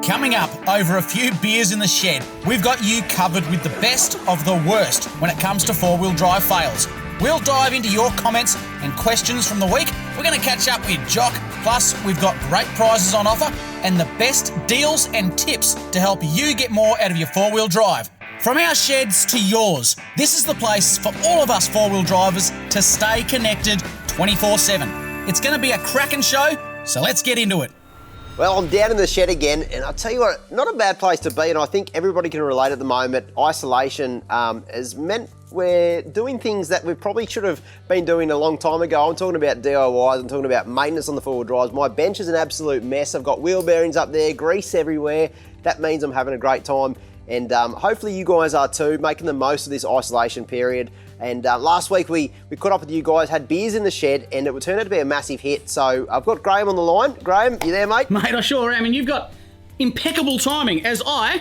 Coming up, over a few beers in the shed, we've got you covered with the best of the worst when it comes to four-wheel drive fails. We'll dive into your comments and questions from the week. We're going to catch up with Jock. Plus, we've got great prizes on offer and the best deals and tips to help you get more out of your four-wheel drive. From our sheds to yours, this is the place for all of us four-wheel drivers to stay connected 24/7. It's going to be a cracking show, so let's get into it. Well, I'm down in the shed again, and I'll tell you what, not a bad place to be, and I think everybody can relate at the moment. Isolation has meant we're doing things that we probably should have been doing a long time ago. I'm talking about DIYs, I'm talking about maintenance on the four-wheel drives. My bench is an absolute mess. I've got wheel bearings up there, grease everywhere. That means I'm having a great time, and hopefully you guys are too, making the most of this isolation period. And last week we caught up with you guys, had beers in the shed, and it turned out to be a massive hit. So I've got Graham on the line. Graham, you there, mate? Mate, I sure am. And you've got impeccable timing, as I'm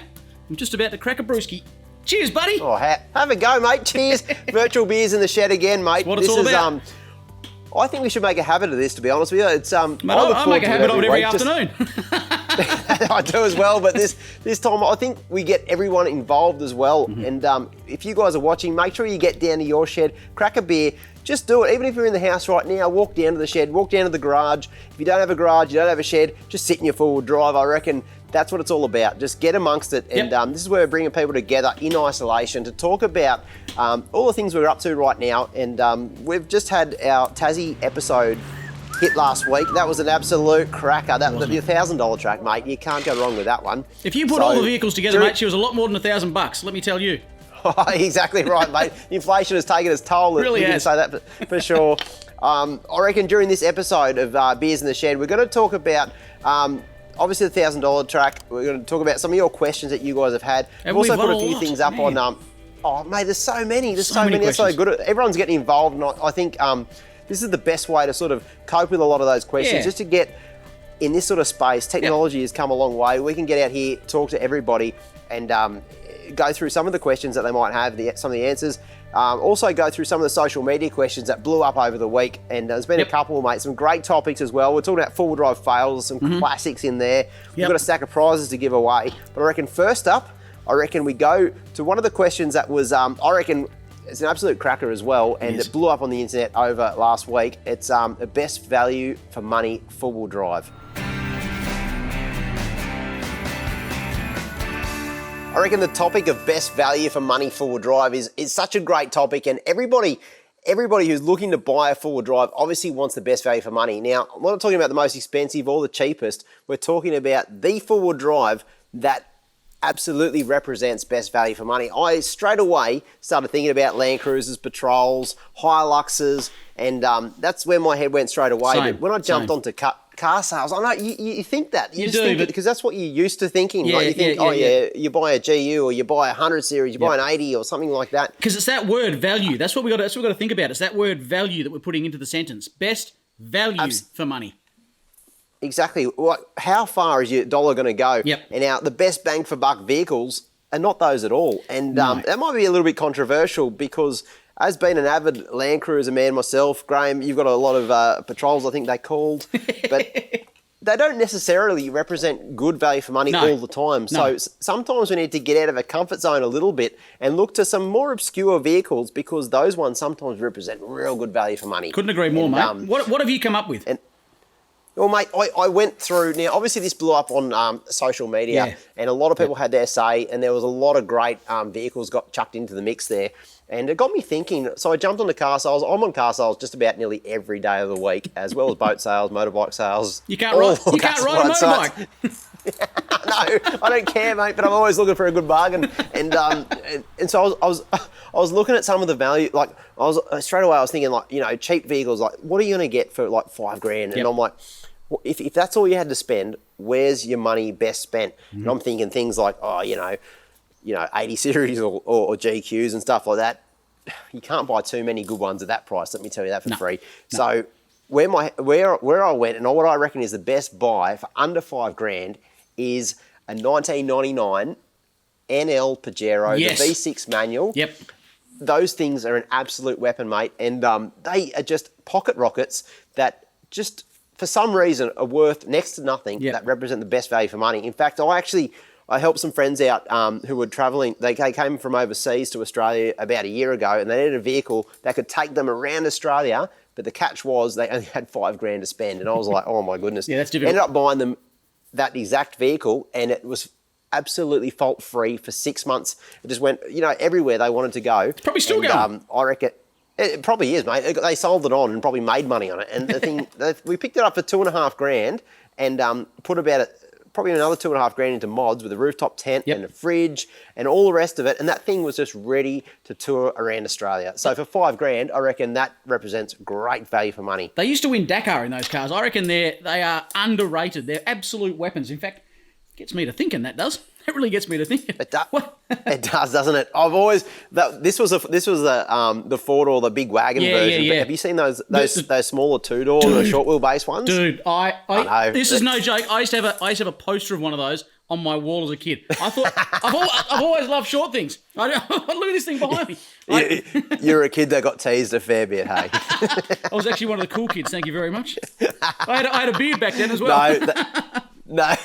just about to crack a brewski. Cheers, buddy. Oh, have a go, mate. Cheers. Virtual beers in the shed again, mate. That's what it's all about. I think we should make a habit of this, to be honest with you. It's Mate, I make a habit of it every afternoon. I do as well, but this time I think we get everyone involved as well. Mm-hmm. And if you guys are watching, make sure you get down to your shed, crack a beer, just do it. Even if you're in the house right now, walk down to the shed, walk down to the garage. If you don't have a garage, you don't have a shed, just sit in your four-wheel drive. I reckon that's what it's all about. Just get amongst it. And this is where we're bringing people together in isolation to talk about all the things we're up to right now. And we've just had our Tassie episode hit last week. That was an absolute cracker. That was the $1,000 track, mate. You can't go wrong with that one. If you put all the vehicles together, mate, she was a lot more than $1,000, let me tell you. Exactly right, mate. Inflation has taken its toll. Really has. Say that for sure. I reckon during this episode of Beers in the Shed, we're going to talk about obviously the $1,000 track. We're going to talk about some of your questions that you guys have had. We've also put a few things up on. Oh, mate, there's so many. There's so many. It's so good. Everyone's getting involved, and I think this is the best way to sort of cope with a lot of those questions. Just to get in this sort of space. Technology has come a long way. We can get out here, talk to everybody, and go through some of the questions that they might have, some of the answers. Also go through some of the social media questions that blew up over the week, and there's been a couple, mate, some great topics as well. We're talking about four-wheel drive fails, some classics in there. We've got a stack of prizes to give away, but I reckon first up, we go to one of the questions that was, I reckon it's an absolute cracker as well, and it blew up on the internet over last week. It's the best value for money four-wheel drive. I reckon the topic of best value for money four-wheel drive is such a great topic, and everybody who's looking to buy a four-wheel drive obviously wants the best value for money. Now, I'm not talking about the most expensive or the cheapest. We're talking about the four-wheel drive that absolutely represents best value for money. I straight away started thinking about Landcruisers, Patrols, HiLuxes, and that's where my head went straight away. But when I jumped onto car sales, I know you think that. You just think it because that's what you're used to thinking. You think, you buy a GU or you buy a 100 series, you buy an 80 or something like that. Because it's that word value. That's what we got to think about. It's that word value that we're putting into the sentence. Best value for money. Exactly. How far is your dollar going to go? Yep. And now the best bang for buck vehicles are not those at all. And that might be a little bit controversial because as being an avid Landcruiser man myself, Graham, you've got a lot of Patrols, I think they're called, but they don't necessarily represent good value for money all the time. So sometimes we need to get out of a comfort zone a little bit and look to some more obscure vehicles because those ones sometimes represent real good value for money. Couldn't agree more, mate. What have you come up with? Well, mate, I went through, now obviously this blew up on social media and a lot of people had their say and there was a lot of great vehicles got chucked into the mix there. And it got me thinking, so I jumped onto car sales. I'm on car sales just about nearly every day of the week, as well as boat sales, motorbike sales. You can't ride a motorbike. No, I don't care, mate, but I'm always looking for a good bargain. And so I was looking at some of the value, like straight away I was thinking cheap vehicles, like what are you going to get for like $5,000? And I'm like, well, if that's all you had to spend, where's your money best spent? And I'm thinking things like, 80 series or GQs and stuff like that. You can't buy too many good ones at that price. Let me tell you that for free. No. So where I went and what I reckon is the best buy for under $5,000 is a 1999 NL Pajero, the V6 manual. Yep. Those things are an absolute weapon, mate. And they are just pocket rockets that just for some reason, are worth next to nothing that represent the best value for money. In fact, I helped some friends out who were travelling. They came from overseas to Australia about a year ago, and they needed a vehicle that could take them around Australia. But the catch was they only had $5,000 to spend, and I was like, oh my goodness. Yeah, that's difficult. Ended up buying them that exact vehicle, and it was absolutely fault free for 6 months. It just went, everywhere they wanted to go. It's probably still going. I reckon. It probably is, mate. They sold it on and probably made money on it. And the thing, we picked it up for $2,500 and put about probably another $2,500 into mods with a rooftop tent and a fridge and all the rest of it. And that thing was just ready to tour around Australia. So for $5,000, I reckon that represents great value for money. They used to win Dakar in those cars. I reckon they are underrated. They're absolute weapons. In fact, it gets me to thinking, that does. It really gets me to thinking. It does. It does, doesn't it? I've always this was the Ford or the big wagon version. Yeah. But have you seen those smaller 2-door, the short wheelbase ones? Dude, I know. This is no joke. I used to have a poster of one of those on my wall as a kid. I thought I've always loved short things. Look at this thing behind me. You're a kid that got teased a fair bit, hey? I was actually one of the cool kids. Thank you very much. I had a beard back then as well. No,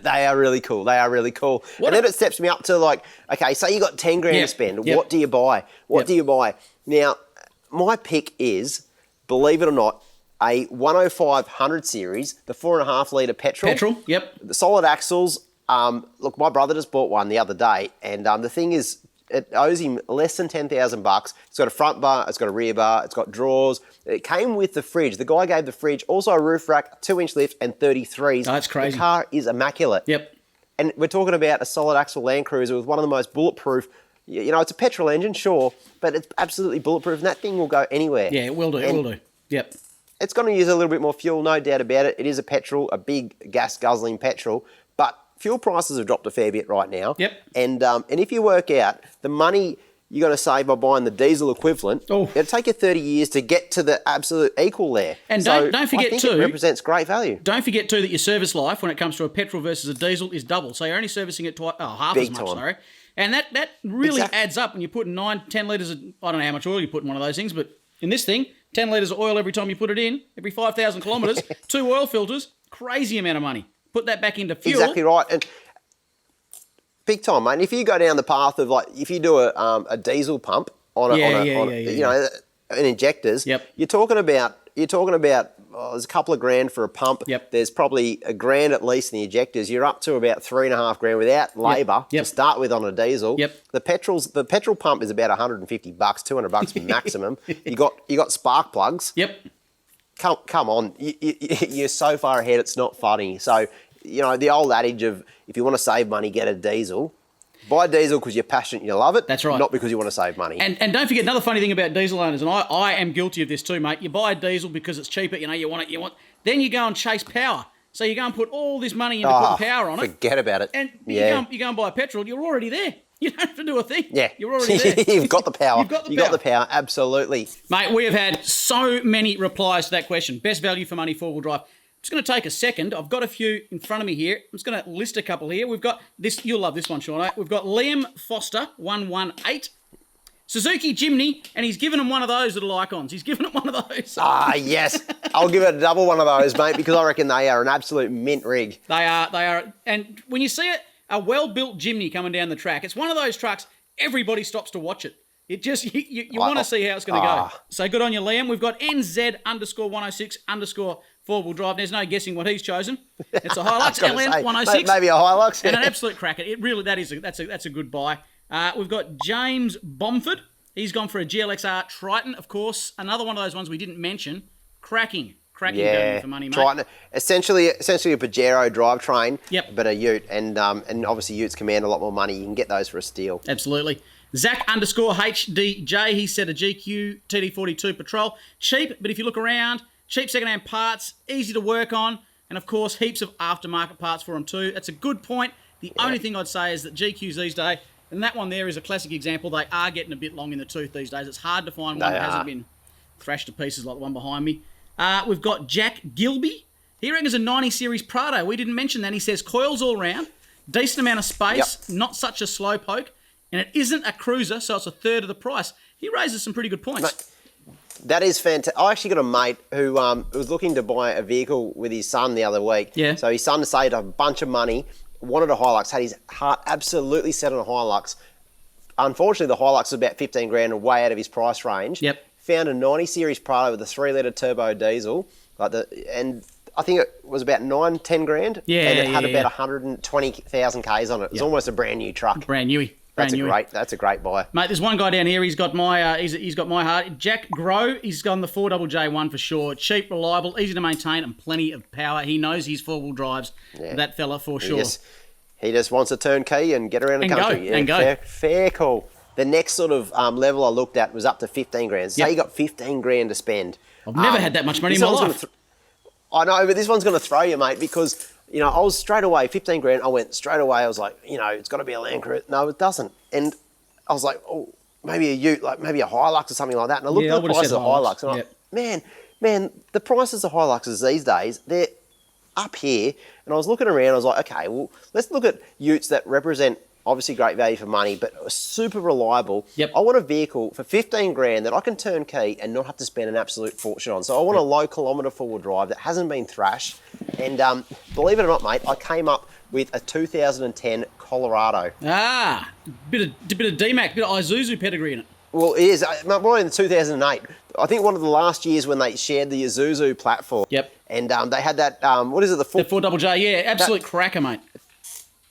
they are really cool. They are really cool. And then it steps me up to like, okay, say you got $10,000 to spend. What do you buy? What do you buy? Now, my pick is, believe it or not, a 105 100 series, the 4.5 litre petrol. The solid axles. Look, my brother just bought one the other day, and the thing is, it owes him less than $10,000. It's got a front bar, it's got a rear bar, it's got drawers. It came with the fridge. The guy gave the fridge, also a roof rack, 2-inch lift, and 33s. Oh, that's crazy. The car is immaculate. Yep. And we're talking about a solid axle Landcruiser with one of the most bulletproof. It's a petrol engine, sure, but it's absolutely bulletproof, and that thing will go anywhere. Yeah, it will do. It will do. Yep. It's going to use a little bit more fuel, no doubt about it. It is a petrol, a big gas guzzling petrol, but fuel prices have dropped a fair bit right now. Yep. And if you work out the money you're going to save by buying the diesel equivalent, it'll take you 30 years to get to the absolute equal there. And don't forget I think too, it represents great value. Don't forget too that your service life when it comes to a petrol versus a diesel is double. So you're only servicing it half Big as much, time. sorry. And that really adds up when you put 9-10 litres of, I don't know how much oil you put in one of those things, but in this thing, 10 litres of oil every time you put it in, every 5,000 kilometres, 2 oil filters, crazy amount of money. Put that back into fuel. Exactly right. And big time, mate. If you go down the path of if you do a diesel pump on injectors, you're talking about there's a couple of grand for a pump. Yep. There's probably $1,000 at least in the injectors. You're up to about $3,500 without labour to start with on a diesel. Yep. The petrol pump is about $150, $200 maximum. You got spark plugs. Yep. Come on, you're so far ahead. It's not funny. So the old adage of if you want to save money, get a diesel. Buy diesel because you're passionate and you love it. That's right. Not because you want to save money. And don't forget another funny thing about diesel owners, and I am guilty of this too, mate. You buy a diesel because it's cheaper, you want it. Then you go and chase power. So you go and put all this money into putting power on it. Forget about it. And you go and buy petrol, you're already there. You don't have to do a thing. Yeah. You're already there. You've got the power. You've got the power, absolutely. Mate, we have had so many replies to that question. Best value for money four-wheel drive. I'm just going to take a second. I've got a few in front of me here. I'm just going to list a couple here. We've got this. You'll love this one, Sean. We've got Liam Foster, 118. Suzuki Jimny, and he's given them one of those little icons. He's given it one of those. Yes. I'll give it a double one of those, mate, because I reckon they are an absolute mint rig. They are. And when you see it, a well-built Jimny coming down the track, it's one of those trucks, everybody stops to watch it. It just, you want to see how it's going to go. So good on you, Liam. We've got NZ_106_ four-wheel drive. There's no guessing what he's chosen. It's a HiLux LN 106. Maybe a HiLux. And an absolute cracker. It really, that's a good buy. We've got James Bomford. He's gone for a GLXR Triton, of course. Another one of those ones we didn't mention. Cracking value for money, mate. Triton. Essentially a Pajero drivetrain, Yep. but a ute. And obviously utes command a lot more money. You can get those for a steal. Absolutely. Zach_HDJ, he said a GQ TD42 Patrol. Cheap, but if you look around, cheap second-hand parts, easy to work on, and of course, heaps of aftermarket parts for them too. That's a good point. The only thing I'd say is that GQs these days, and that one there is a classic example, they are getting a bit long in the tooth these days. It's hard to find one that hasn't been thrashed to pieces like the one behind me. We've got Jack Gilby. He reckons a 90 series Prado. We didn't mention that. He says coils all round, decent amount of space, not such a slow poke, and it isn't a cruiser, so it's a third of the price. He raises some pretty good points. That is fantastic. I actually got a mate who was looking to buy a vehicle with his son the other week. Yeah. So his son saved a bunch of money, wanted a HiLux, had his heart absolutely set on a HiLux. Unfortunately, the HiLux was about 15 grand and way out of his price range. Yep. Found a 90 series Prado with a 3-litre turbo diesel, and I think it was about 9-10 grand. Yeah, and it had yeah, about 120,000 Ks on it. It was almost a brand new truck. Brand newy. That's a great buy. Mate, there's one guy down here. He's got my he's got my heart. Jack Grow. He's gone the 4JJ1 for sure. Cheap, reliable, easy to maintain, and plenty of power. He knows his 4-wheel drives. Yeah. That fella for sure. He just wants a turnkey and get around the country. Go. Fair call. The next sort of level I looked at was up to 15 grand. So you got 15 grand to spend. I've never had that much money in my life. I know, but this one's going to throw you, mate, because, you know, I was straight away, 15 grand, I went straight away, I was like, you know, it's got to be a Landcruiser. No, it doesn't. And I was like, oh, maybe a Ute, like maybe a HiLux or something like that. And I looked at the prices of HiLux, and I'm like, man, the prices of HiLuxes these days, they're up here. And I was looking around, I was like, okay, well, let's look at Utes that represent obviously great value for money, but super reliable. Yep. I want a vehicle for 15 grand that I can turnkey and not have to spend an absolute fortune on. So I want a low kilometre forward drive that hasn't been thrashed. And believe it or not, mate, I came up with a 2010 Colorado. Bit of D-MAX, bit of Isuzu pedigree in it. Well, it is. More in 2008. I think one of the last years when they shared the Isuzu platform. Yep. And they had that, what is it? The 4JJ, yeah. Absolute cracker, mate.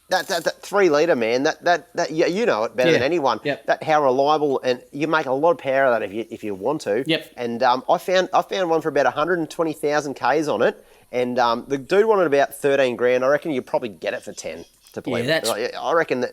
That 3-litre, man, that you know it better than anyone. Yep. That how reliable, and you can make a lot of power out of that if you want to. Yep. And I found one for about 120,000 Ks on it, and the dude wanted about 13 grand. I reckon you probably get it for 10 to believe it. I reckon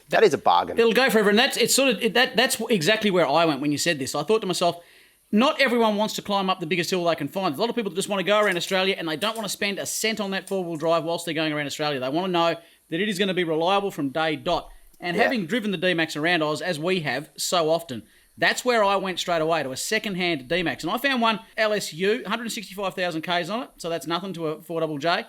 that is a bargain. It'll go forever, and that's exactly where I went when you said this. I thought to myself, not everyone wants to climb up the biggest hill they can find. There's a lot of people that just want to go around Australia, and they don't want to spend a cent on that 4-wheel drive whilst they're going around Australia. They want to know that it is going to be reliable from day dot. And having driven the D-MAX around Oz, as we have so often, that's where I went straight away, to a second-hand D-MAX. And I found one LSU, 165,000 Ks on it, so that's nothing to a 4JJ.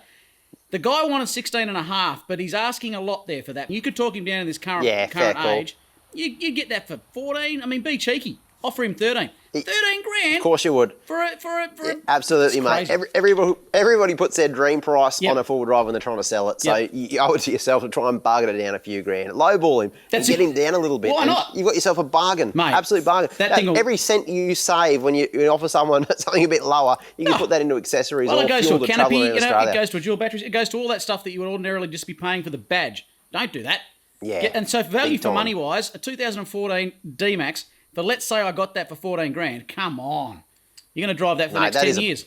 The guy wanted 16.5, but he's asking a lot there for that. You could talk him down in this current age. You get that for 14. I mean, be cheeky. Offer him 13. 13 grand? Of course you would. For a absolutely, mate. Everybody puts their dream price on a 4-wheel drive when they're trying to sell it. So you owe it to yourself to try and bargain it down a few grand. Lowball him. Get him down a little bit. Why not? You've got yourself a bargain. Mate, absolute bargain. Every cent you save when you offer someone something a bit lower, you can put that into accessories or it goes fuel to a the canopy, trouble in Australia. it goes to a dual battery, it goes to all that stuff that you would ordinarily just be paying for the badge. Don't do that. Yeah. And so value for money wise, a 2014 D-MAX, but let's say I got that for 14 grand. Come on. You're going to drive that for the next 10 years.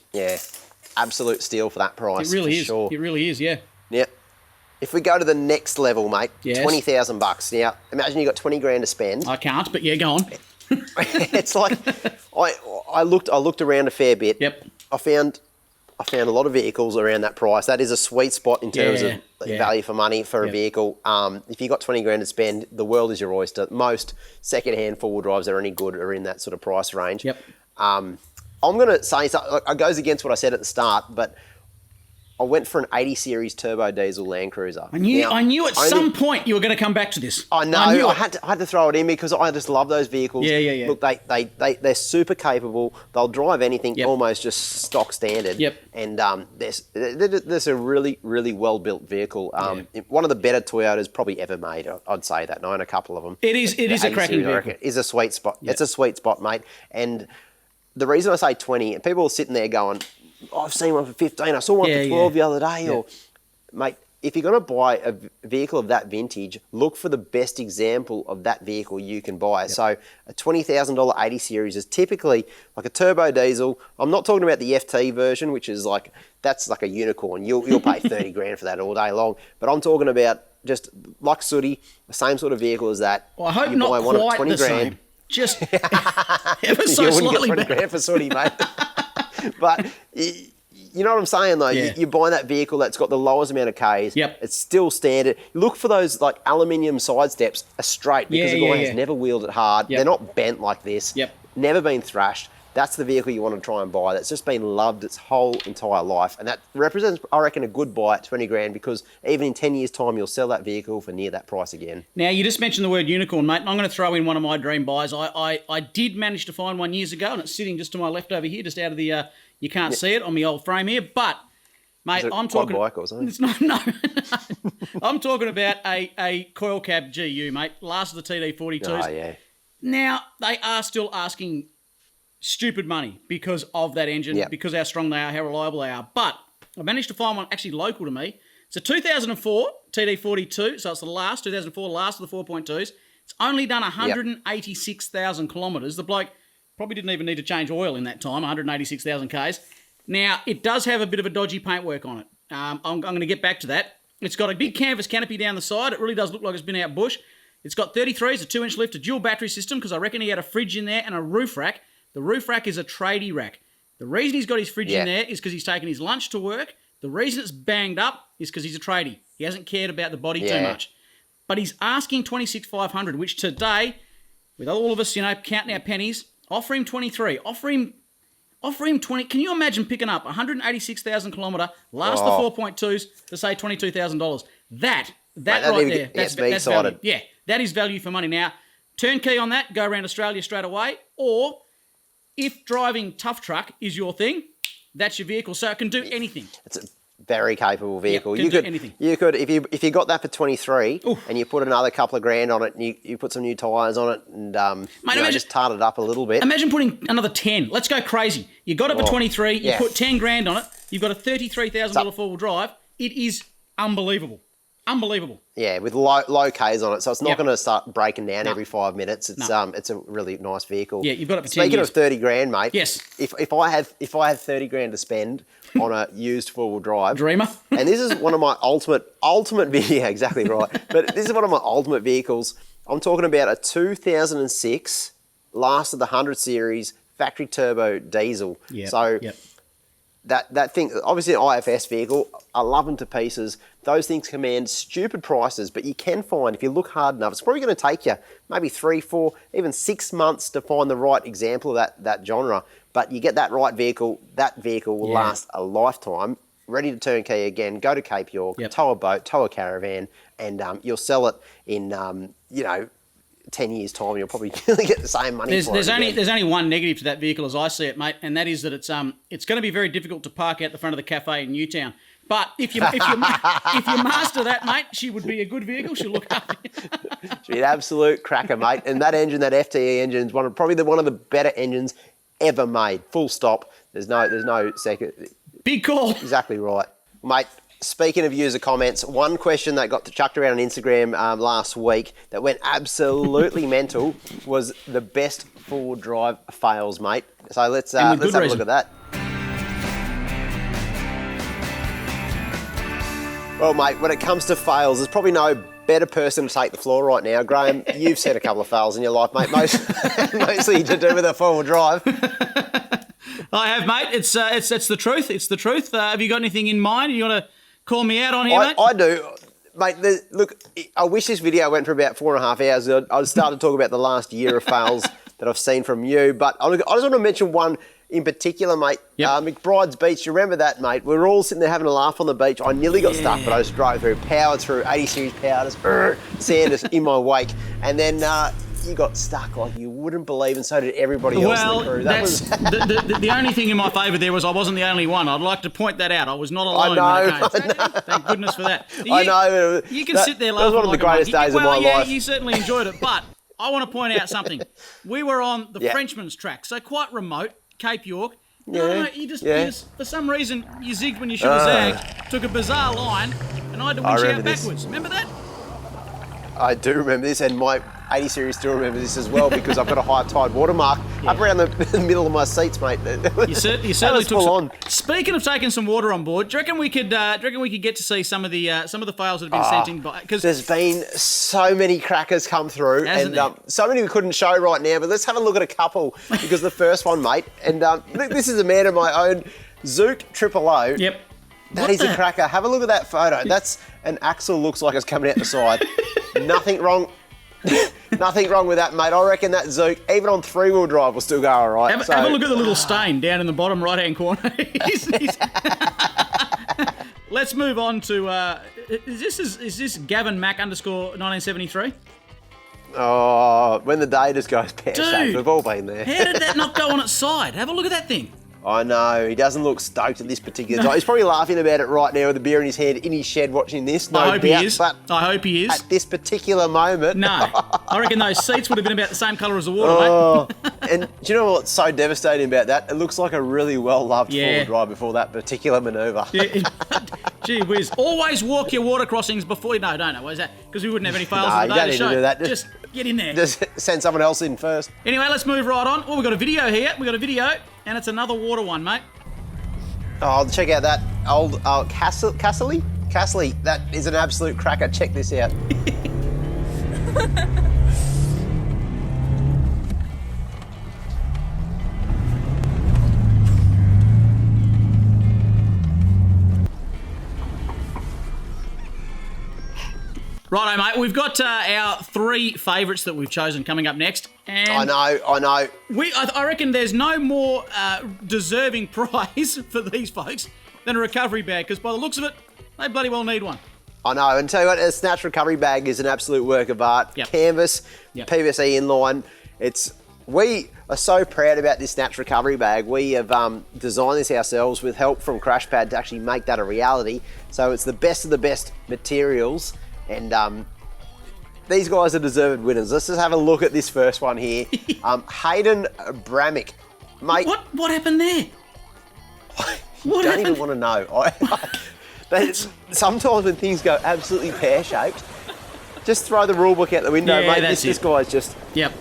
Absolute steal for that price. It really is. Sure. It really is, yeah. Yep. If we go to the next level, mate, $20,000. Now, imagine you got 20 grand to spend. I can't, but yeah, go on. It's like I looked around a fair bit. Yep. I found a lot of vehicles around that price. That is a sweet spot in terms of value for money for a vehicle. If you got 20 grand to spend, the world is your oyster. Most second-hand 4-wheel drives that are any good are in that sort of price range. Yep. I'm going to say something. It goes against what I said at the start, but I went for an 80 series turbo diesel Landcruiser. I knew at some point you were going to come back to this. I know. I had to throw it in because I just love those vehicles. Yeah. Look, they're super capable. They'll drive anything almost just stock standard. Yep. And there's a really, really well-built vehicle. One of the better Toyotas probably ever made, I'd say that. And I own a couple of them. It is a cracking vehicle. It is a sweet spot. Yep. It's a sweet spot, mate. And the reason I say 20, and people are sitting there going, I've seen one for 15. I saw one for 12 the other day. Or, mate, if you're going to buy a vehicle of that vintage, look for the best example of that vehicle you can buy. Yep. So a $20,000 80 series is typically like a turbo diesel. I'm not talking about the FT version, which is that's like a unicorn. You'll pay 30 grand for that all day long. But I'm talking about just like Sooty, the same sort of vehicle as that. Well, I hope you not buy quite the same. Just ever so slightly better. 20 grand for Sooty, mate. But you know what I'm saying, though? Yeah. You buy that vehicle that's got the lowest amount of Ks. Yep. It's still standard. Look for those aluminium side steps are straight because the guy has never wheeled it hard. Yep. They're not bent like this. Yep. Never been thrashed. that's the vehicle you want to try and buy. That's just been loved its whole entire life. And that represents, I reckon, a good buy at 20 grand, because even in 10 years' time, you'll sell that vehicle for near that price again. Now, you just mentioned the word unicorn, mate, and I'm going to throw in one of my dream buys. I did manage to find one years ago, and it's sitting just to my left over here, just out of the, you can't see it on my old frame here, but, mate, I'm talking... bike or something? It's not, no. I'm talking about a coil cab GU, mate, last of the TD42s. Oh, yeah. Now, they are still asking stupid money because of that engine, because how strong they are, how reliable they are. But I managed to find one actually local to me. It's a 2004 TD42, so it's the last, 2004, last of the 4.2s. It's only done 186,000 kilometres. The bloke probably didn't even need to change oil in that time, 186,000 Ks. Now, it does have a bit of a dodgy paintwork on it. I'm going to get back to that. It's got a big canvas canopy down the side. It really does look like it's been out bush. It's got 33s, a 2-inch lift, a dual battery system, because I reckon he had a fridge in there and a roof rack. The roof rack is a tradie rack. The reason he's got his fridge in there is because he's taken his lunch to work. The reason it's banged up is because he's a tradie. He hasn't cared about the body too much. But he's asking 26,500, which today, with all of us, counting our pennies, offer him 23. Offer him 20. Can you imagine picking up 186,000 kilometre, last the 4.2s, to say $22,000? That right there, that's value. Yeah, that is value for money. Now, turnkey on that, go around Australia straight away, or if driving tough truck is your thing, that's your vehicle. So it can do anything. It's a very capable vehicle. You could do anything. You could, if you got that for 23 and you put another couple of grand on it, and you put some new tyres on it, and just tart it up a little bit. Imagine putting another 10. Let's go crazy. You got it for 23. You put 10 grand on it. You've got a $33,000 four-wheel drive. It is unbelievable. Unbelievable. Yeah, with low Ks on it, so it's not going to start breaking down every 5 minutes. It's it's a really nice vehicle. Yeah, you've got it for 10 Speaking years. of 30 grand, mate. Yes. If I had 30 grand to spend on a used four-wheel drive, Dreamer. And this is one of my ultimate yeah, exactly right. But this is one of my ultimate vehicles. I'm talking about a 2006 last of the 100 series factory turbo diesel. Yep. So. Yep. That thing, obviously an IFS vehicle, I love them to pieces. Those things command stupid prices, but you can find, if you look hard enough, it's probably going to take you maybe 3, 4, even 6 months to find the right example of that genre. But you get that right vehicle, that vehicle will last a lifetime. Ready to turnkey again, go to Cape York, tow a boat, tow a caravan, and you'll sell it in, 10 years' time, you'll probably get the same money for it. There's only one negative to that vehicle as I see it, mate, and that is that it's going to be very difficult to park out the front of the cafe in Newtown. But if you master that, mate, she would be a good vehicle. She'll look after you. She'd be an absolute cracker, mate. And that engine, that FTE engine, is probably one of the better engines ever made. Full stop. There's no second. Big call. Exactly right, mate. Speaking of user comments, one question that got chucked around on Instagram last week that went absolutely mental was the best four-wheel drive fails, mate. So let's have a look at that. Well, mate, when it comes to fails, there's probably no better person to take the floor right now. Graham, you've seen a couple of fails in your life, mate, mostly to do with a four-wheel drive. I have, mate. It's the truth. It's the truth. Have you got anything in mind? You want to call me out on here, mate? I do. Mate, look, I wish this video went for about 4.5 hours. I'd start to talk about the last year of fails that I've seen from you. But I just want to mention one in particular, mate. Yep. McBride's Beach. You remember that, mate? We were all sitting there having a laugh on the beach. I nearly got stuck, but I just drove through, powered through, 80 series power, just sand is in my wake. And then you got stuck like you wouldn't believe, and so did everybody else in the crew. The only thing in my favour there was I wasn't the only one. I'd like to point that out. I was not alone when it came. Thank goodness for that. I know. You can sit there laughing. That was one of the greatest days of my life. You certainly enjoyed it, but I want to point out something. We were on the Frenchman's track, so quite remote, Cape York. No, you just, for some reason, you zigged when you should have zagged, took a bizarre line, and I had to winch out backwards. Remember that? I do remember this, and my 80 series still remember this as well, because I've got a high tide watermark up around the middle of my seats, mate. You certainly took some. Speaking of taking some water on board, do you reckon we could get to see some of the fails that have been sent in by? Because there's been so many crackers come through, and so many we couldn't show right now. But let's have a look at a couple, because the first one, mate, and this is a man of my own, Zook 000. Yep. That is a cracker. Have a look at that photo. That's an axle looks like it's coming out the side. Nothing wrong. Nothing wrong with that, mate. I reckon that Zook, even on 3-wheel drive, will still go all right. Have a look at the little stain down in the bottom right-hand corner. Let's move on to, is this Gavin Mac underscore 1973? Oh, when the day just goes pear-shaped, we've all been there. How did that not go on its side? Have a look at that thing. I know, he doesn't look stoked at this particular time. He's probably laughing about it right now with a beer in his hand in his shed watching this. No I hope doubt, he is. But I hope he is. at this particular moment... No. I reckon those seats would have been about the same colour as the water, mate. And do you know what's so devastating about that? It looks like a really well-loved forward drive before that particular manoeuvre. Gee whiz. Always walk your water crossings before... No, don't know. Why is that? Because we wouldn't have any fails in the day to show. Do that. Just get in there. Just send someone else in first. Anyway, let's move right on. Oh, we've got a video here. We've got a video, and it's another water one, mate. Oh, check out that old Castley? Castley, that is an absolute cracker. Check this out. Righto, mate. We've got our 3 favourites that we've chosen coming up next. And I know. I reckon there's no more deserving prize for these folks than a recovery bag, because by the looks of it, they bloody well need one. I know, and tell you what, a snatch recovery bag is an absolute work of art. Yep. Canvas, Yep. PVC inline. We are so proud about this snatch recovery bag. We have designed this ourselves with help from Crashpad to actually make that a reality. So it's the best of the best materials, and these guys are deserved winners. Let's just have a look at this first one here. Hayden Bramick. Mate, What happened there? I don't even want to know. Sometimes when things go absolutely pear-shaped, just throw the rule book out the window, Yeah, mate. that's This it. guy's just... Yep.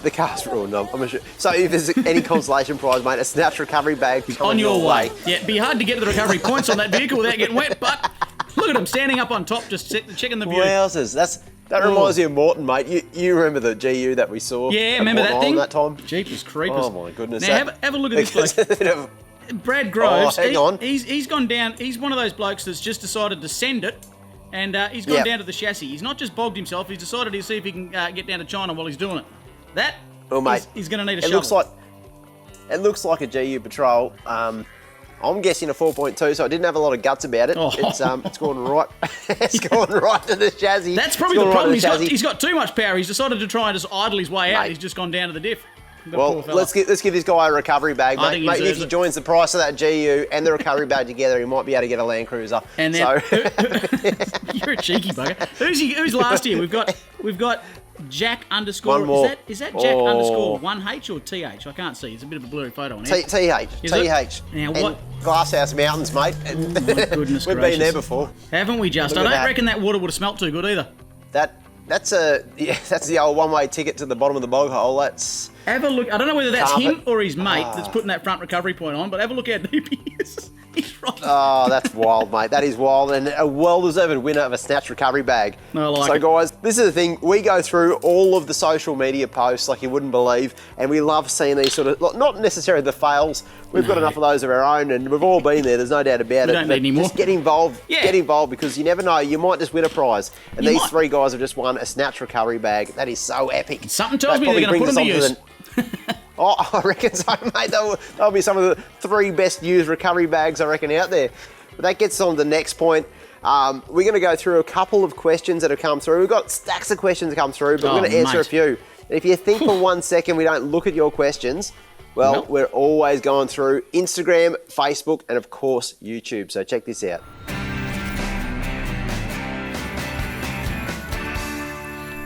The car's ruined, I'm sure. So if there's any consolation prize, mate, a snatch recovery bag On your way. Yeah, it'd be hard to get the recovery points on that vehicle without getting wet, but look at him standing up on top, just checking the view. Wowzers, that reminds me of Morton, mate. You remember the GU that we saw? Yeah, at remember Morton that thing? Island that time? Jeepers creepers. Oh my goodness. Now have a look at this bloke. Brad Groves, hang on. He's gone down. He's one of those blokes that's just decided to send it, and he's gone Yep. down to the chassis. He's not just bogged himself. He's decided to see if he can get down to China while he's doing it. That Well, mate, he's going to need a it shovel. looks like a GU Patrol. I'm guessing a 4.2, so I didn't have a lot of guts about it. Oh. It's gone right. It's gone right to the chassis. That's probably It's the gone right problem. to chassis. He's got too much power. He's decided to try and just idle his way out. Mate. He's just gone down to the diff. The Well, poor fella. let's give this guy a recovery bag, I mate. think he Mate, if deserves he it. joins the price of that GU and the recovery bag together, he might be able to get a Landcruiser. And then you're a cheeky bugger. Who's last year? We've got Jack underscore. One more. Is that Jack underscore 1H or TH? I can't see. It's a bit of a blurry photo on here. TH. Is it? TH. Now And what? Glasshouse Mountains, mate. Oh my goodness We've gracious. been there before. Haven't we just? Look I at don't that. reckon that water would have smelt too good either. That's the old one-way ticket to the bottom of the bog hole. That's Have a look. I don't know whether that's Carpet. him or his mate that's putting that front recovery point on, but have a look how deep he is. He's right. that's wild, mate. That is wild, and a well-deserved winner of a snatch recovery bag. I like so, it. guys, this is the thing. We go through all of the social media posts like you wouldn't believe, and we love seeing these sort of, not necessarily the fails. We've got enough of those of our own, and we've all been there. There's no doubt about it. We don't need any more. Just get involved. Yeah. Get involved, because you never know. You might just win a prize. And You these might. 3 guys have just won a snatch recovery bag. That is so epic. Something tells That me they're probably going to put brings them to us use. on to Oh, I reckon so, mate. That'll be some of the 3 best used recovery bags, I reckon, out there. But that gets us on to the next point. We're going to go through a couple of questions that have come through. We've got stacks of questions that come through, but we're going to answer mate. a few. And if you think for 1 second we don't look at your questions, well, Well. we're always going through Instagram, Facebook, and of course, YouTube. So check this out.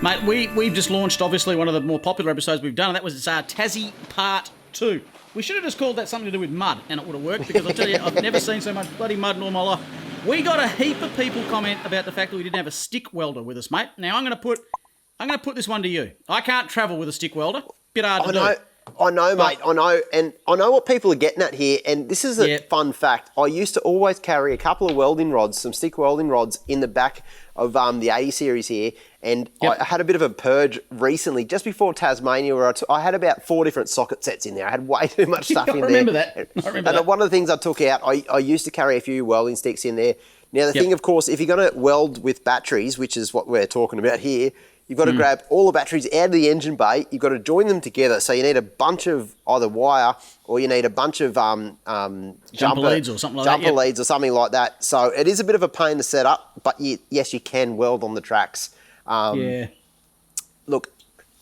Mate, we've just launched, obviously, one of the more popular episodes we've done, and that was Tassie Part 2. We should have just called that something to do with mud, and it would have worked, because I tell you, I've never seen so much bloody mud in all my life. We got a heap of people comment about the fact that we didn't have a stick welder with us, mate. Now, I'm going to put this one to you. I can't travel with a stick welder. Bit hard to do. I know, mate. I know, and I know what people are getting at here. And this is a Yeah. fun fact. I used to always carry a couple of welding rods, some stick welding rods, in the back of the 80 series here. And Yep. I had a bit of a purge recently, just before Tasmania, where I had about 4 different socket sets in there. I had way too much stuff in there. I remember that. I remember And that. one of the things I took out, I used to carry a few welding sticks in there. Now, the thing, of course, if you're going to weld with batteries, which is what we're talking about here, you've got to grab all the batteries out of the engine bay, you've got to join them together. So you need a bunch of either wire or you need a bunch of jumper leads or something like that. Jumper leads or something like that. So it is a bit of a pain to set up, but yes, you can weld on the tracks. Look,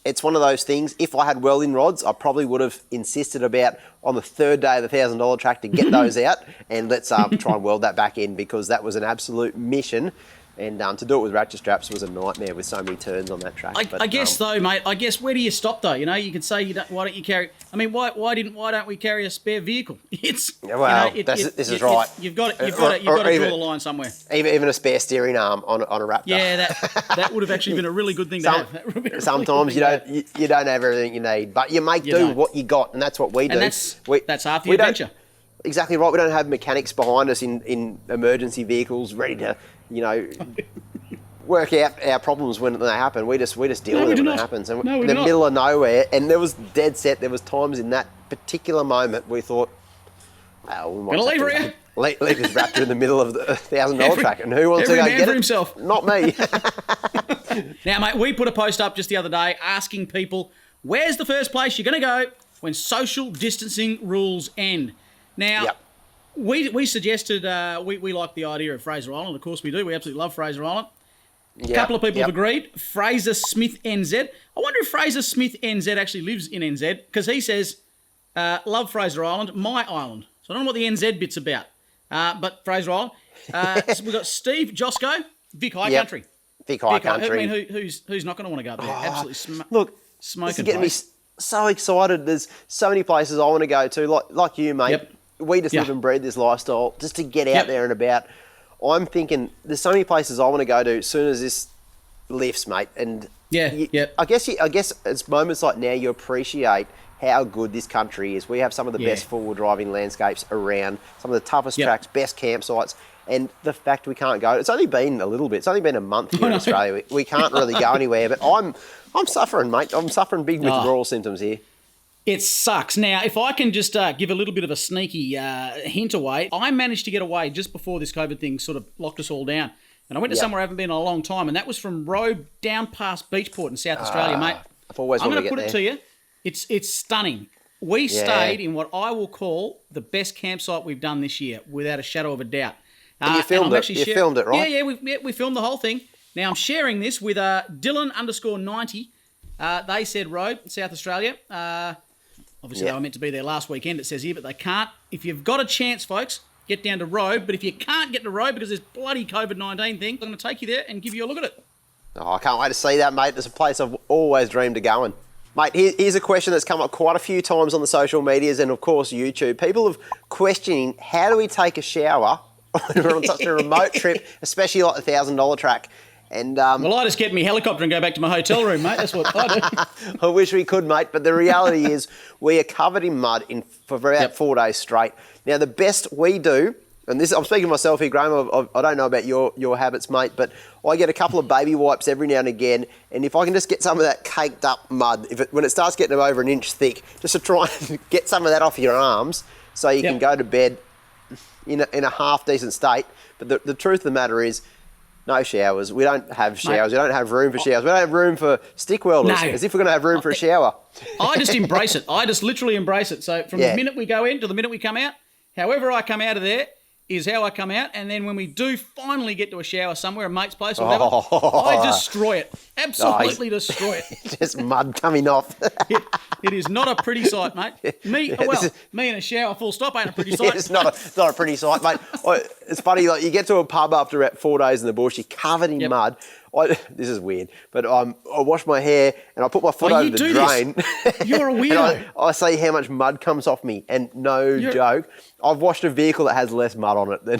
it's one of those things. If I had welding rods, I probably would have insisted about on the third day of the $1,000 track to get those out and let's try and weld that back in, because that was an absolute mission. And to do it with ratchet straps was a nightmare with so many turns on that track. I guess though, mate. I guess where do you stop though? You know, you could say why don't you carry? I mean, why don't we carry a spare vehicle? It's this is right. You've got to draw the line somewhere. Even a spare steering arm on a Raptor. Yeah, that would have actually been a really good thing to have. Sometimes you don't have everything you need, but you make do what you got, and that's what we do. And that's half the adventure. Exactly right. We don't have mechanics behind us in emergency vehicles ready to, work out our problems when they happen. We just deal with it when it happens. And in the middle of nowhere, and there was dead set. There was times in that particular moment we thought, well, we might leave this Raptor in the middle of the $1,000 track, and who wants to go get it? Himself. Not me. Now, mate, we put a post up just the other day asking people, where's the first place you're going to go when social distancing rules end? Now, we suggested, we like the idea of Fraser Island. Of course we do. We absolutely love Fraser Island. A couple of people have agreed. Fraser Smith NZ. I wonder if Fraser Smith NZ actually lives in NZ, because he says, love Fraser Island, my island. So I don't know what the NZ bit's about. But Fraser Island. So we've got Steve Josco, Vic High Country. Vic High Country. I mean, who's not going to want to go up there? Absolutely smoking. This is getting me so excited. There's so many places I want to go to, like you, mate. Yep. We just live and breathe this lifestyle just to get out there and about. I'm thinking there's so many places I want to go to as soon as this lifts, mate. And I guess it's moments like now you appreciate how good this country is. We have some of the best four-wheel driving landscapes around, some of the toughest tracks, best campsites, and the fact we can't go. It's only been a little bit. It's only been a month here in Australia. We can't really go anywhere, but I'm suffering, mate. I'm suffering big withdrawal symptoms here. It sucks. Now, if I can just give a little bit of a sneaky hint away, I managed to get away just before this COVID thing sort of locked us all down. And I went to somewhere I haven't been in a long time, and that was from Robe down past Beachport in South Australia, mate. I've always wanted to get there. I'm going to put it to you. It's stunning. We stayed in what I will call the best campsite we've done this year, without a shadow of a doubt. And you filmed it. You filmed it, right? Yeah, we filmed the whole thing. Now, I'm sharing this with Dylan_90. They said Robe, South Australia. Obviously, they were meant to be there last weekend, it says here, but they can't. If you've got a chance, folks, get down to Robe. But if you can't get to Robe because there's bloody COVID-19 thing, I'm going to take you there and give you a look at it. Oh, I can't wait to see that, mate. It's a place I've always dreamed of going. Mate, here's a question that's come up quite a few times on the social medias and, of course, YouTube. People have questioning, how do we take a shower when we're on such a remote trip, especially like the $1,000 track? And well, I just get me helicopter and go back to my hotel room, mate. That's what I do. I wish we could, mate, but the reality is we are covered in mud for about 4 days straight. Now, the best we do, and this I'm speaking to myself here, Graham, I don't know about your habits, mate, but I get a couple of baby wipes every now and again, and if I can just get some of that caked up mud, when it starts getting over an inch thick, just to try and get some of that off your arms so you can go to bed in a half-decent state. But the truth of the matter is, no showers. We don't have showers. Mate, we don't have room for showers. We don't have room for stick welders, as if we're going to have room for a shower. I just embrace it. I just literally embrace it. So from the minute we go in to the minute we come out, however I come out of there is how I come out. And then when we do finally get to a shower somewhere, a mate's place or whatever, I destroy it. Absolutely destroy it. Just mud coming off. It is not a pretty sight, mate. Me in a shower full stop ain't a pretty sight. It's not a pretty sight, mate. It's funny, like you get to a pub after about 4 days in the bush, you're covered in mud. This is weird, but I wash my hair and I put my foot over the drain. You're a weirdo. And I see how much mud comes off me, and joke, I've washed a vehicle that has less mud on it than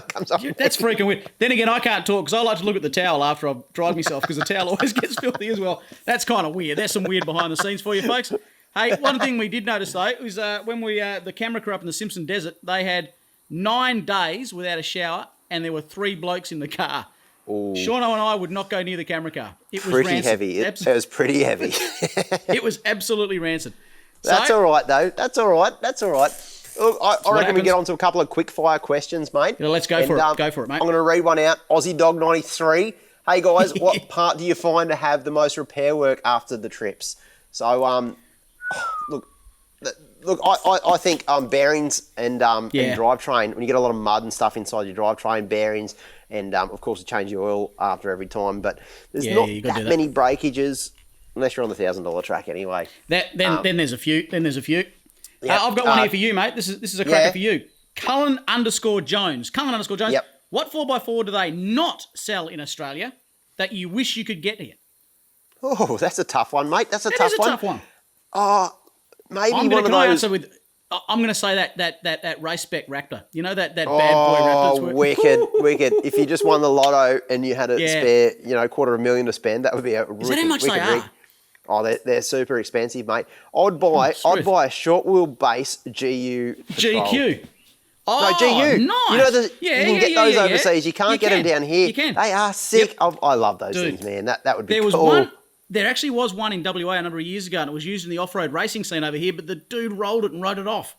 comes off me. That's freaking weird. Then again, I can't talk because I like to look at the towel after I've dried myself because the towel always gets filthy as well. That's kind of weird. There's some weird behind the scenes for you folks. Hey, one thing we did notice though was when the camera crew up in the Simpson Desert, they had 9 days without a shower and there were 3 blokes in the car. Ooh. Shauno and I would not go near the camera car. It was pretty rancid. heavy. It was pretty heavy. It was absolutely rancid. That's all right, though. That's all right. Look, I reckon we get on to a couple of quick fire questions, mate. Yeah, let's go for it. Go for it, mate. I'm going to read one out. Aussie Dog 93. Hey guys, what part do you find to have the most repair work after the trips? So, look, I think bearings and drivetrain, when you get a lot of mud and stuff inside your drivetrain, bearings, and of course you change your oil after every time, but there's not that many breakages unless you're on the $1,000 track anyway. Then there's a few. Yep. I've got one here for you, mate. This is a cracker for you. Cullen_Jones. Cullen_Jones. Yep. What 4x4 do they not sell in Australia that you wish you could get here? Oh, that's a tough one, mate. That's a tough one. Maybe I'm one of those. I'm going to say that race spec Raptor. You know that bad boy Raptor. Oh, wicked! If you just won the lotto and you had a spare, $250,000 to spend, that would be a Is that how much they are? Oh, they're super expensive, mate. I'd buy a short wheelbase GU. GQ. Oh, no, GU. Nice. You can get those overseas. You can't get them down here. You can. They are sick. Yep. I love those things, man. That would be cool. There actually was one in WA a number of years ago, and it was used in the off-road racing scene over here, but the dude rolled it and wrote it off.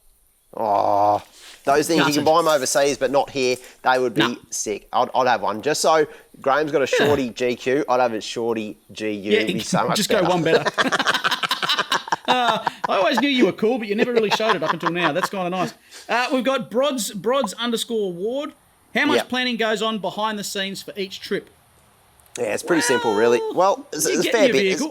Oh, those things, you can buy them overseas, but not here. They would be sick. I'd have one. Just so Graham's got a shorty GQ, I'd have a shorty GU. It'd be so much better. Go one better. I always knew you were cool, but you never really showed it up until now. That's kind of nice. We've got Brods_Ward. How much planning goes on behind the scenes for each trip? Yeah, it's pretty simple, really. Well, it's a fair bit.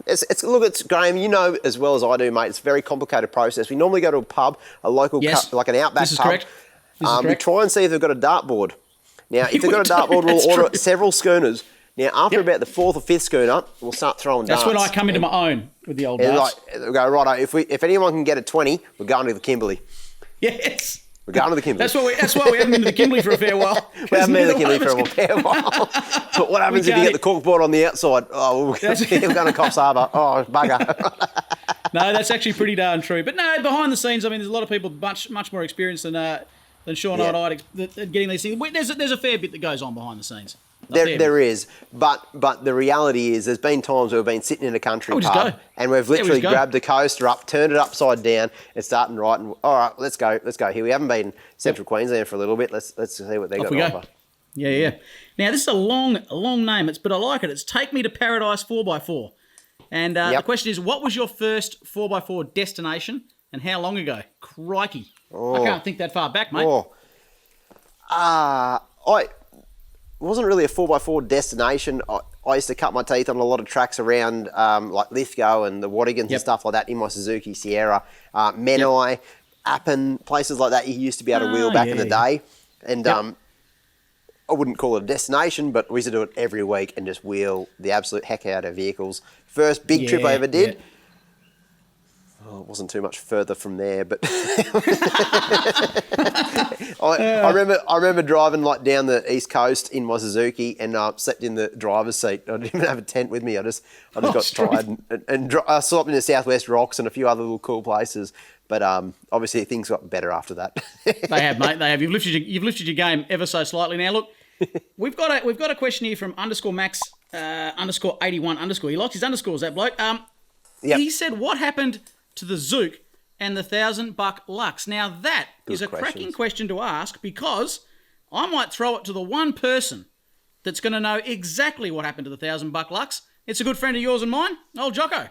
It's Graham, you know as well as I do, mate. It's a very complicated process. We normally go to a pub, a local like an outback this is pub. Correct. This is correct. We try and see if they've got a dartboard. Now, if they've got a dartboard, we'll order several schooners. Now, after about the fourth or fifth schooner, we'll start throwing darts. That's when I come into my own with the old darts. We'll go, righto, if anyone can get a 20, we're going to the Kimberley. Yes. We're going to the Kimberley. That's why we haven't been to the Kimberley for a fair while. We haven't been to the Kimberley for a fair while. But what happens if you get the corkboard on the outside? Oh, we're going to Coffs Harbour. Oh, bugger. No, that's actually pretty darn true. But no, behind the scenes, I mean, there's a lot of people much more experienced than Sean and I at getting these things. There's a fair bit that goes on behind the scenes. There is, but the reality is there's been times where we've been sitting in a country pub and we've literally grabbed the coaster up, turned it upside down and starting right, and all right, let's go here. We haven't been in Central Queensland for a little bit. Let's see what they got to offer. Yeah. Now this is a long name, but I like it. It's Take Me to Paradise 4x4. And the question is, what was your first 4x4 destination and how long ago? Crikey. I can't think that far back, mate. It wasn't really a 4x4 destination. I used to cut my teeth on a lot of tracks around like Lithgow and the Wadigans and stuff like that in my Suzuki Sierra. Menai, Appin, places like that you used to be able to wheel back in the day. And I wouldn't call it a destination, but we used to do it every week and just wheel the absolute heck out of vehicles. First big trip I ever did. Yeah. It wasn't too much further from there, but I remember driving like down the east coast in my Suzuki and slept in the driver's seat. I didn't even have a tent with me. I just got tired and I slept in the Southwest Rocks and a few other little cool places. But obviously things got better after that. They have, mate. They have. You've lifted your game ever so slightly. Now look, we've got a question here from _Max _81 He likes his underscores, that bloke. He said, what happened to the Zook and the $1,000 Lux? Now that is a cracking question to ask, because I might throw it to the one person that's going to know exactly what happened to the $1,000 Lux. It's a good friend of yours and mine, old Jocko.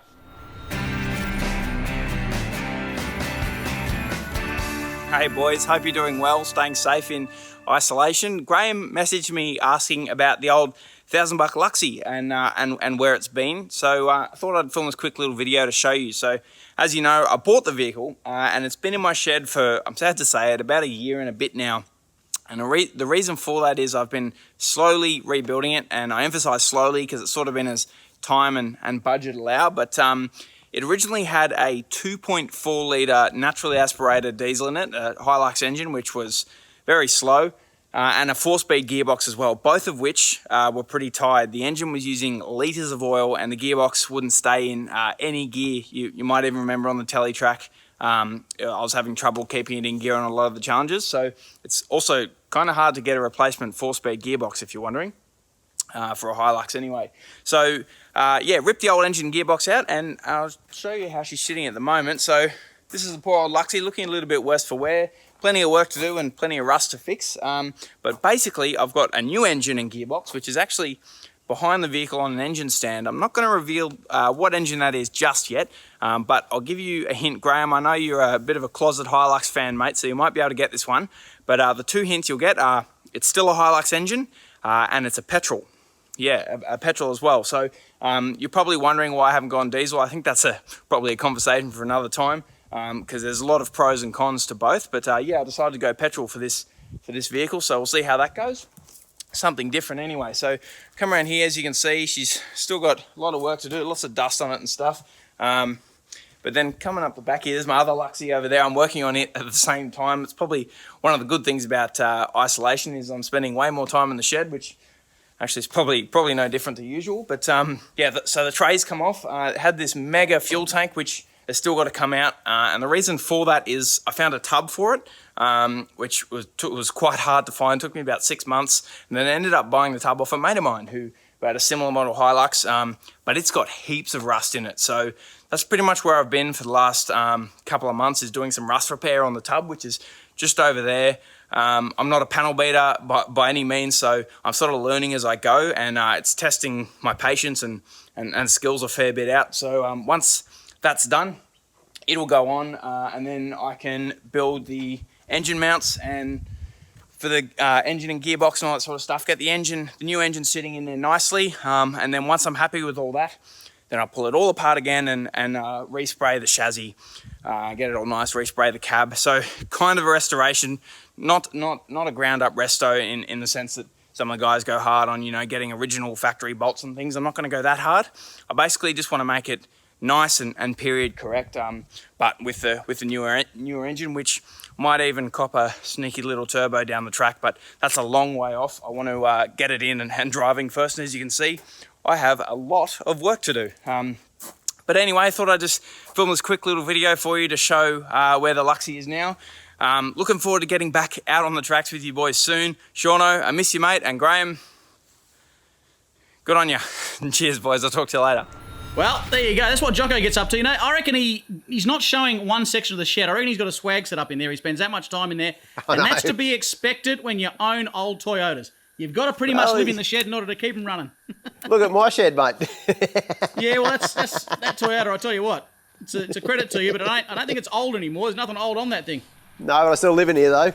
Hey boys, hope you're doing well, staying safe in isolation. Graham messaged me asking about the old $1,000 Luxie and where it's been. So I thought I'd film this quick little video to show you. So as you know, I bought the vehicle and it's been in my shed for, I'm sad to say it, about a year and a bit now. And the reason for that is I've been slowly rebuilding it, and I emphasize slowly because it's sort of been as time and budget allow. But it originally had a 2.4 litre naturally aspirated diesel in it, a HiLux engine, which was very slow. And a 4-speed gearbox as well, both of which were pretty tired. The engine was using litres of oil and the gearbox wouldn't stay in any gear. You might even remember on the telly track, I was having trouble keeping it in gear on a lot of the challenges. So it's also kind of hard to get a replacement 4-speed gearbox if you're wondering, for a HiLux anyway. So ripped the old engine gearbox out, and I'll show you how she's sitting at the moment. So this is the poor old Luxie, looking a little bit worse for wear. plenty of work to do and plenty of rust to fix. But basically, I've got a new engine and gearbox, which is actually behind the vehicle on an engine stand. I'm not going to reveal what engine that is just yet, but I'll give you a hint, Graham. I know you're a bit of a closet HiLux fan, mate, so you might be able to get this one. But the 2 hints you'll get are it's still a HiLux engine and it's a petrol. Yeah, a petrol as well. So you're probably wondering why I haven't gone diesel. I think that's probably a conversation for another time because there's a lot of pros and cons to both. But yeah, I decided to go petrol for this vehicle, so we'll see how that goes. Something different anyway. So come around here, as you can see, she's still got a lot of work to do, lots of dust on it and stuff. But then coming up the back here, there's my other Luxie over there. I'm working on it at the same time. It's probably one of the good things about isolation is I'm spending way more time in the shed, which actually is probably no different to usual. But yeah, so the trays come off. It had this mega fuel tank, which has still got to come out. And the reason for that is I found a tub for it, which was quite hard to find. It took me about 6 months. And then I ended up buying the tub off a mate of mine who had a similar model HiLux, but it's got heaps of rust in it. So that's pretty much where I've been for the last couple of months, is doing some rust repair on the tub, which is just over there. I'm not a panel beater by any means, so I'm sort of learning as I go, and it's testing my patience and skills a fair bit out. So once that's done, it'll go on, and then I can build the engine mounts and for the engine and gearbox and all that sort of stuff, get the new engine sitting in there nicely, and then once I'm happy with all that, then I'll pull it all apart again and respray the chassis, get it all nice, respray the cab. So kind of a restoration, not a ground up resto in the sense that some of the guys go hard on, getting original factory bolts and things. I'm not going to go that hard. I basically just want to make it nice and period correct, but with the newer engine, which might even cop a sneaky little turbo down the track, but that's a long way off. I want to get it in and driving first, and as you can see, I have a lot of work to do. But anyway, I thought I'd just film this quick little video for you to show where the Luxie is now. Looking forward to getting back out on the tracks with you boys soon. Shauno, I miss you, mate, and Graham, good on you. And cheers, boys. I'll talk to you later. Well, there you go. That's what Jocko gets up to. I reckon he's not showing one section of the shed. I reckon he's got a swag set up in there. He spends that much time in there. And that's to be expected when you own old Toyotas. You've got to pretty much live in the shed in order to keep them running. Look at my shed, mate. Yeah, well, that's that Toyota, I tell you what. It's a credit to you, but I don't think it's old anymore. There's nothing old on that thing. No, I still live in here, though.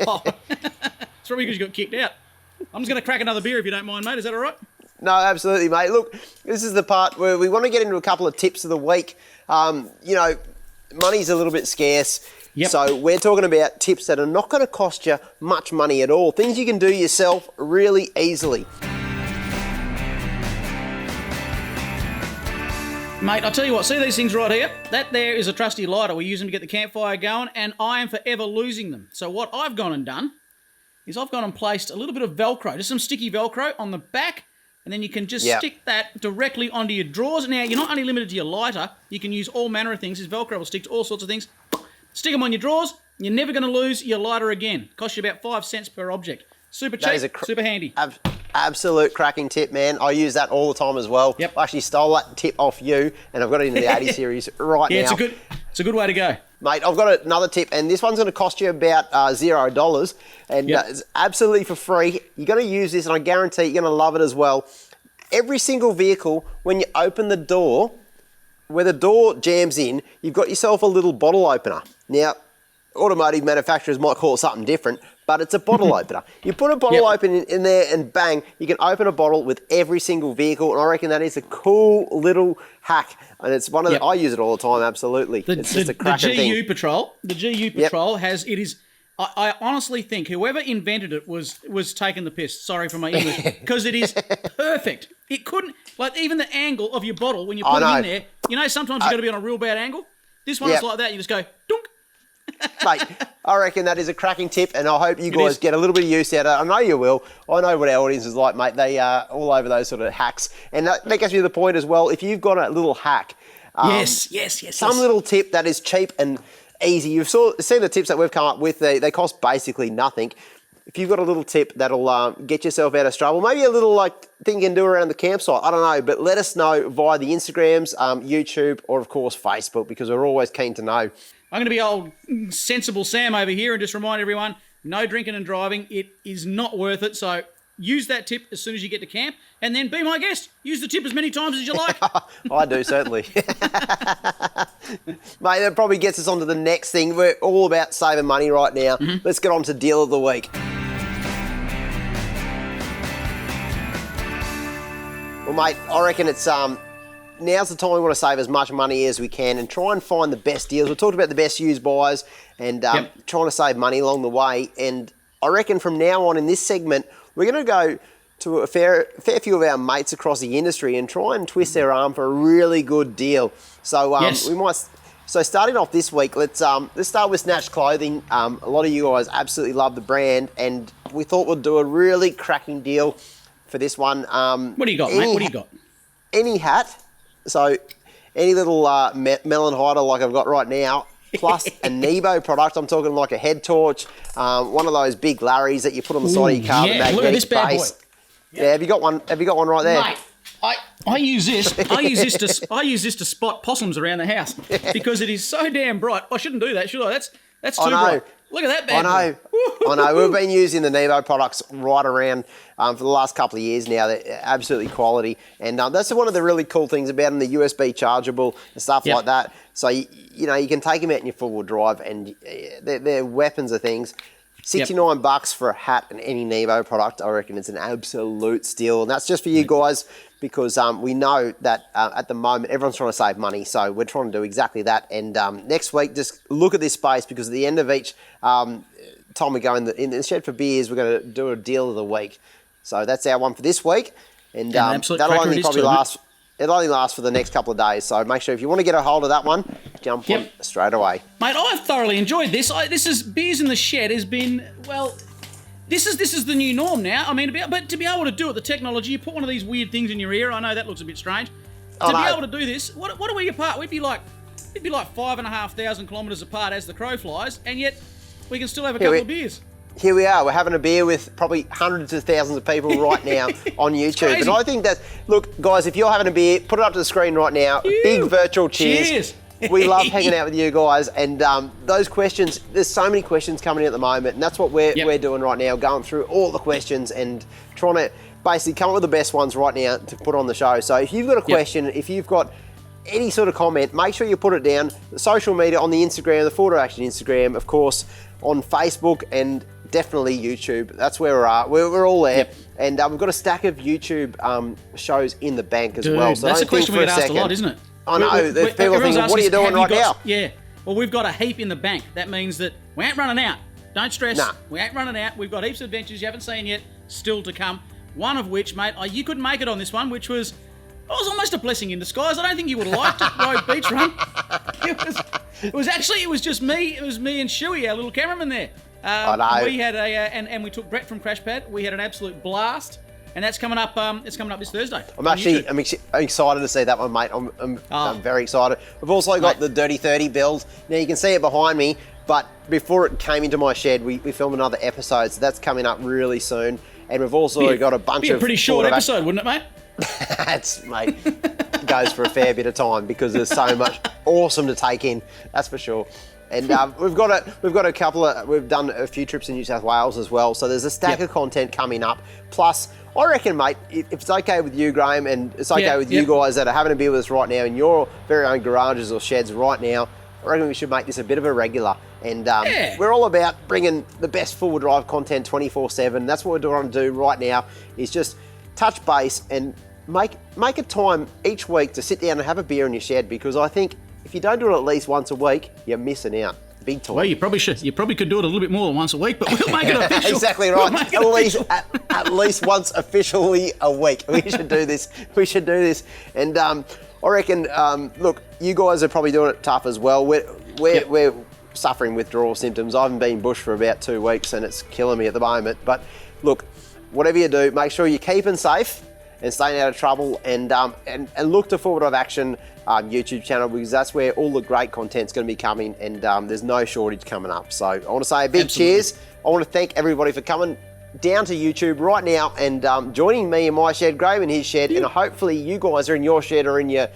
Oh. It's probably because you got kicked out. I'm just going to crack another beer if you don't mind, mate. Is that all right? No, absolutely, mate. Look, this is the part where we want to get into a couple of tips of the week. Money's a little bit scarce. Yep. So we're talking about tips that are not going to cost you much money at all. Things you can do yourself really easily. Mate, I'll tell you what, see these things right here? That there is a trusty lighter. We use them to get the campfire going, and I am forever losing them. So what I've gone and done is I've gone and placed a little bit of Velcro, just some sticky Velcro on the back, and then you can just stick that directly onto your drawers. Now, you're not only limited to your lighter, you can use all manner of things. This Velcro will stick to all sorts of things. Stick them on your drawers. You're never going to lose your lighter again. Costs you about 5 cents per object. Super cheap, super handy. Absolute cracking tip, man. I use that all the time as well. Yep. I actually stole that tip off you, and I've got it in the 80 series right now. Yeah, it's a good way to go. Mate, I've got another tip, and this one's going to cost you about $0, and it's absolutely for free. You're going to use this, and I guarantee you're going to love it as well. Every single vehicle, when you open the door, where the door jams in, you've got yourself a little bottle opener. Now, automotive manufacturers might call it something different, but it's a bottle opener. You put a bottle opener in there and bang, you can open a bottle with every single vehicle, and I reckon that is a cool little hack, and it's one of the, I use it all the time, absolutely. It's just a cracking thing. The GU Patrol I honestly think whoever invented it was taking the piss. Sorry for my English. Because it is perfect. It couldn't, even the angle of your bottle when you put it in there, sometimes you've got to be on a real bad angle. This one is like that. You just go, dunk. Mate, I reckon that is a cracking tip, and I hope you guys get a little bit of use out of it. I know you will. I know what our audience is like, mate. They are all over those sort of hacks. And that gets me to the point as well. If you've got a little hack, some little tip that is cheap and easy. You've seen the tips that we've come up with. They cost basically nothing. If you've got a little tip that'll get yourself out of trouble, maybe a little thing you can do around the campsite, I don't know, but let us know via the Instagrams, YouTube, or of course Facebook, because we're always keen to know. I'm going to be old sensible Sam over here and just remind everyone, no drinking and driving. It is not worth it. So use that tip as soon as you get to camp, and then be my guest. Use the tip as many times as you like. I do, certainly. Mate, that probably gets us on to the next thing. We're all about saving money right now. Let's get on to Deal of the Week. Well, mate, I reckon it's now's the time we want to save as much money as we can and try and find the best deals. We talked about the best used buys and trying to save money along the way. And I reckon from now on in this segment, we're going to go to a fair few of our mates across the industry and try and twist their arm for a really good deal. So we might. So starting off this week, let's start with Snatch Clothing. A lot of you guys absolutely love the brand, and we thought we'd do a really cracking deal for this one. What do you got, mate? What do you got? Any hat. So any little melon hider like I've got right now, plus a Nebo product. I'm talking like a head torch, one of those big Larrys that you put on the side of your car. Yeah, look at this bad boy. Yeah, have you got one? Have you got one right there? Mate, I use this. I use this to spot possums around the house because it is so damn bright. I shouldn't do that, should I? That's too bright. Look at that bad boy. I know. We've been using the Nebo products right around for the last couple of years now. They're absolutely quality. And that's one of the really cool things about them, the USB chargeable and stuff like that. So, you can take them out in your four-wheel drive and they're weapons of things. $69 for a hat and any Nebo product. I reckon it's an absolute steal. And that's just for you guys because we know that at the moment everyone's trying to save money. So we're trying to do exactly that. And next week, just look at this space because at the end of each time we go in the shed for beers, we're going to do a deal of the week. So that's our one for this week. And that'll only probably last. It'll only last for the next couple of days. So make sure if you want to get a hold of that one, jump on straight away. Mate, I've thoroughly enjoyed this. This is Beers in the Shed has been, well, this is the new norm now. I mean, to be able to do it, the technology, you put one of these weird things in your ear. I know that looks a bit strange. To be able to do this, what are we apart? We'd be like 5,500 kilometres apart as the crow flies, and yet we can still have a couple of beers. Here we are. We're having a beer with probably hundreds of thousands of people right now on YouTube. And I think that, look, guys, if you're having a beer, put it up to the screen right now. Big virtual cheers. We love hanging out with you guys. And those questions, there's so many questions coming in at the moment. And that's what we're doing right now, going through all the questions and trying to basically come up with the best ones right now to put on the show. So if you've got a question, if you've got any sort of comment, make sure you put it down. Social media, on the Instagram, the Photo Action Instagram, of course, on Facebook and definitely YouTube. That's where we're at. We're all there. And we've got a stack of YouTube shows in the bank as well. So that's a question we get asked a lot, isn't it? I know. There's people thinking, what are you doing right now? Yeah. Well, we've got a heap in the bank. That means that we ain't running out. Don't stress. Nah. We ain't running out. We've got heaps of adventures you haven't seen yet, still to come. One of which, mate, you couldn't make it on this one, which was almost a blessing in disguise. I don't think you would have liked it, Road Beach Run. It was just me. It was me and Shuey, our little cameraman there. I know. We had and we took Brett from Crash Pad. We had an absolute blast, and that's coming up. It's coming up this Thursday. I'm excited to see that one, mate. I'm very excited. We've also got the Dirty 30 build. Now you can see it behind me, but before it came into my shed, we filmed another episode, so that's coming up really soon. And we've also got a bunch of. A pretty short episode, wouldn't it, mate? Mate, goes for a fair bit of time because there's so much awesome to take in. That's for sure. And we've got a couple of. We've done a few trips in New South Wales as well. So there's a stack of content coming up. Plus, I reckon, mate, if it's okay with you, Graham, and it's okay with you guys that are having a beer with us right now in your very own garages or sheds right now, I reckon we should make this a bit of a regular. And we're all about bringing the best four-wheel drive content 24/7. That's what we're trying to do right now. Is just touch base and make a time each week to sit down and have a beer in your shed, because I think if you don't do it at least once a week, you're missing out big time. Well, you probably should. You probably could do it a little bit more than once a week, but we'll make it official. Exactly right. At least once officially a week. We should do this. And I reckon, look, you guys are probably doing it tough as well. We're suffering withdrawal symptoms. I haven't been bush for about 2 weeks and it's killing me at the moment. But look, whatever you do, make sure you're keeping safe and staying out of trouble, and look to Forward of Action YouTube channel, because that's where all the great content's going to be coming, and there's no shortage coming up. So I want to say a big cheers. I want to thank everybody for coming down to YouTube right now and joining me in my shed, Graham in his shed, and hopefully you guys are in your shed or in your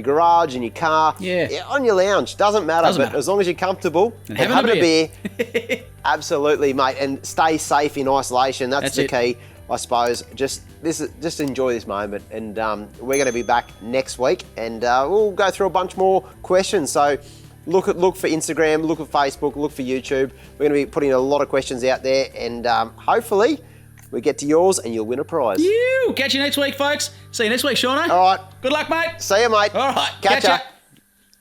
garage, in your car, on your lounge. Doesn't matter, as long as you're comfortable and having a beer. Absolutely, mate, and stay safe in isolation. That's the key, I suppose. Just enjoy this moment, and we're going to be back next week, and we'll go through a bunch more questions. So look for Instagram, look at Facebook, look for YouTube. We're going to be putting a lot of questions out there, and hopefully we get to yours and you'll win a prize. Catch you next week, folks. See you next week, Shaun. All right. Good luck, mate. See you, mate. All right. Catch ya.